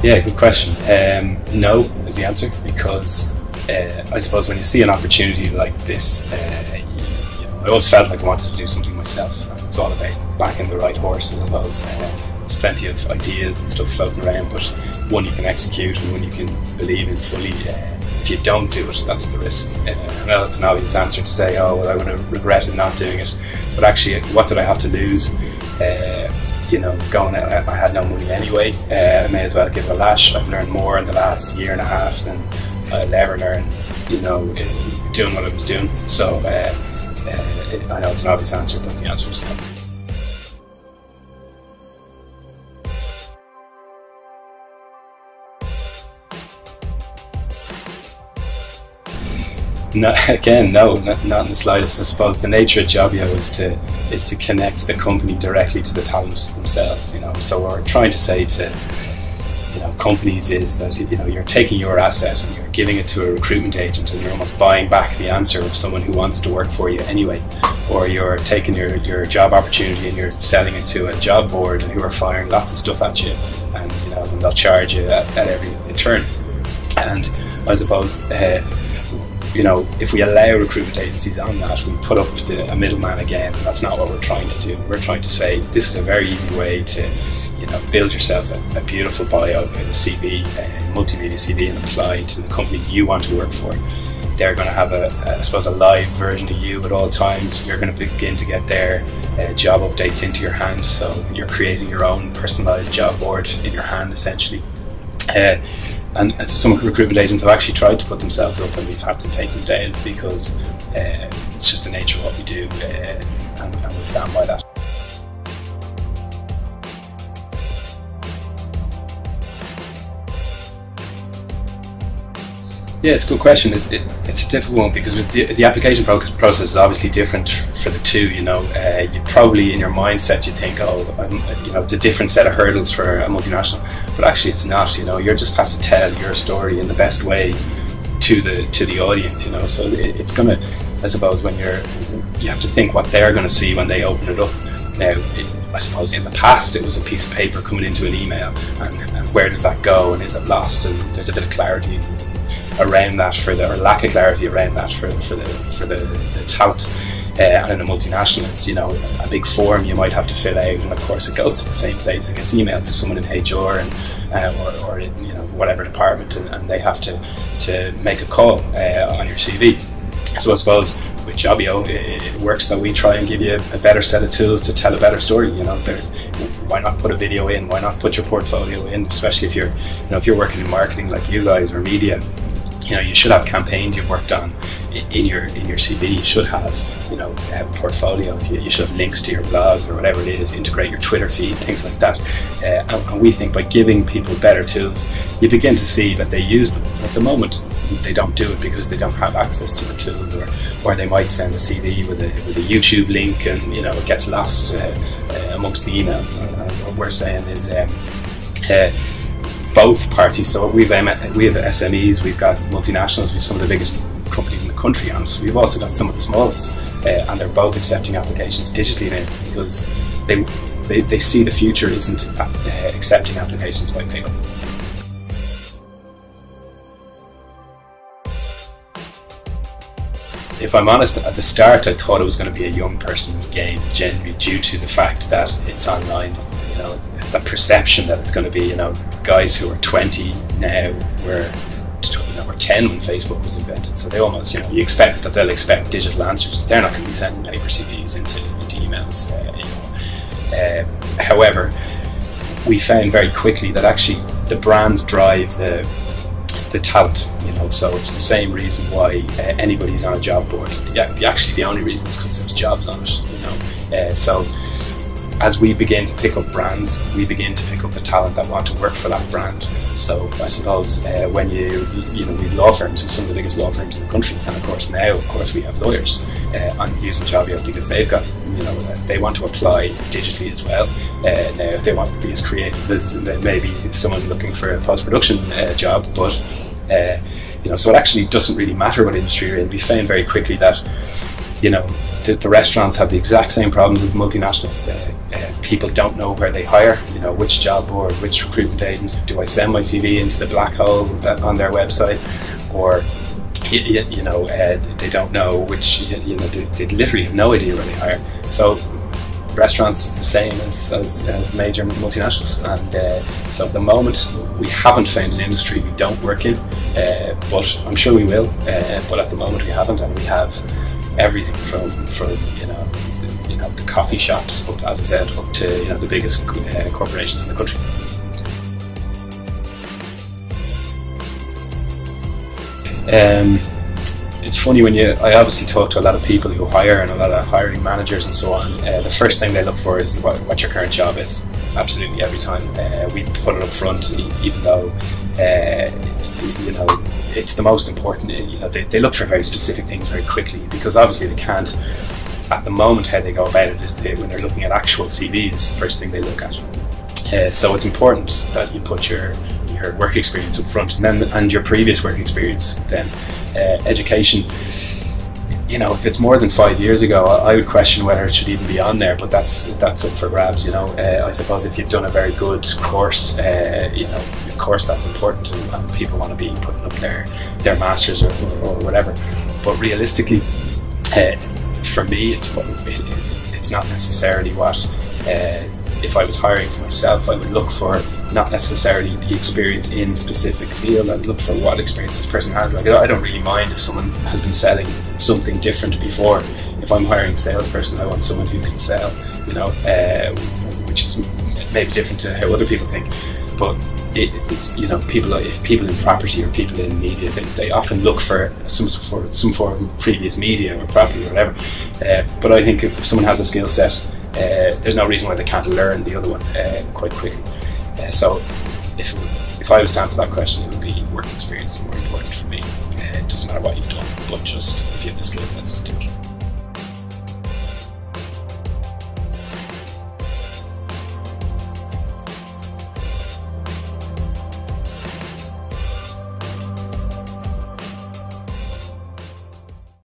Yeah, good question. No is the answer, because I suppose when you see an opportunity like this, I always felt like I wanted to do something myself. And it's all about backing the right horse, I suppose. There's plenty of ideas and stuff floating around, but one you can execute and one you can believe in fully. If you don't do it, that's the risk. I know it's an obvious answer to say, oh, well, I would have regretted not doing it. But actually, what did I have to lose? Going out, I had no money anyway. I may as well give it a lash. I've learned more in the last year and a half than I'll ever learn, doing what I was doing. So I know it's an obvious answer, but the answer is no. No, again, no, not in the slightest. I suppose the nature of Jobbio is to connect the company directly to the talent themselves. So what we're trying to say to companies is that you're taking your asset and you're giving it to a recruitment agent, and you're almost buying back the answer of someone who wants to work for you anyway. Or you're taking your job opportunity and you're selling it to a job board who are firing lots of stuff at you, and they'll charge you at every turn. And I suppose if we allow recruitment agencies on that, we put up a middleman again. That's not what we're trying to do. We're trying to say this is a very easy way to build yourself a beautiful bio, a CV, a multimedia CV, and apply to the company you want to work for. They're going to have a live version of you at all times. You're going to begin to get their job updates into your hand, so you're creating your own personalised job board in your hand, essentially. And some recruitment agents have actually tried to put themselves up, and we've had to take them down because it's just the nature of what we do, and we'll stand by that. Yeah, it's a good question. It's a difficult one because the application process is obviously different for the two. You probably in your mindset you think, it's a different set of hurdles for a multinational, but actually it's not. You just have to tell your story in the best way to the audience. So it's gonna, I suppose, when you have to think what they're going to see when they open it up. Now, I suppose in the past it was a piece of paper coming into an email, and where does that go, and is it lost? And there's a bit of clarity around that or lack of clarity around that for the talent. And in a multinational, it's a big form you might have to fill out, and of course it goes to the same place. It gets emailed to someone in HR or in whatever department, and they have to make a call on your CV. So I suppose with Jobbio, it works that we try and give you a better set of tools to tell a better story. Why not put a video in? Why not put your portfolio in? Especially if you're working in marketing like you guys, or media. You should have campaigns you've worked on in your CV. You should have portfolios. You should have links to your blogs or whatever it is. Integrate your Twitter feed, things like that. And we think by giving people better tools, you begin to see that they use them. At the moment, they don't do it because they don't have access to the tool, or they might send a CV with a YouTube link, and it gets lost amongst the emails. And what we're saying is both parties. So we have SMEs, we've got multinationals, we've some of the biggest companies in the country, and we've also got some of the smallest, and they're both accepting applications digitally now, because they see the future isn't accepting applications by paper. If I'm honest, at the start I thought it was going to be a young person's game, generally due to the fact that it's online. The perception that it's going to be, guys who are 20 now were 10 when Facebook was invented. So they almost, you expect that they'll expect digital answers. They're not going to be sending paper CVs into emails. However, we found very quickly that actually the brands drive the talent. So it's the same reason why anybody's on a job board. Actually, the only reason is because there's jobs on it. So as we begin to pick up brands, we begin to pick up the talent that want to work for that brand. So I suppose when we have law firms, we're some of the biggest law firms in the country, and of course we have lawyers on using Jobbio because they've got, they want to apply digitally as well. Now, if they want to be as creative as maybe someone looking for a post-production job, but so it actually doesn't really matter what industry you're in. We found very quickly that you know, the restaurants have the exact same problems as the multinationals. People don't know where they hire, you know, which job board, which recruitment agent. Do I send my CV into the black hole on their website, or you know, they don't know which, you know, they literally have no idea where they hire. So restaurants is the same as major multinationals, and so at the moment we haven't found an industry we don't work in, but I'm sure we will, but at the moment we haven't, and we have everything from you know, the coffee shops up, as I said, up to, you know, the biggest corporations in the country. It's funny when I obviously talk to a lot of people who hire and a lot of hiring managers and so on. The first thing they look for is what your current job is. Absolutely every time. We put it up front, even though you know, it's the most important. You know, they look for very specific things very quickly, because obviously they can't. At the moment, how they go about it is when they're looking at actual CVs, the first thing they look at. So it's important that you put your work experience up front, and your previous work experience. Then education, you know, if it's more than 5 years ago, I would question whether it should even be on there, but that's up for grabs, you know. I suppose if you've done a very good course, you know, of course that's important, and people want to be putting up their masters or whatever. But realistically, for me, it's not necessarily what. If I was hiring for myself, I would look for not necessarily the experience in a specific field. I'd look for what experience this person has. Like, I don't really mind if someone has been selling something different before. If I'm hiring a salesperson, I want someone who can sell, you know, which is maybe different to how other people think. But it's, you know, people in property or people in media, they often look for some form of previous media or property or whatever. But I think if someone has a skill set, there's no reason why they can't learn the other one quite quickly. So if I was to answer that question, it would be work experience more important for me. It doesn't matter what you've done, but just if you have the skill sets to do it.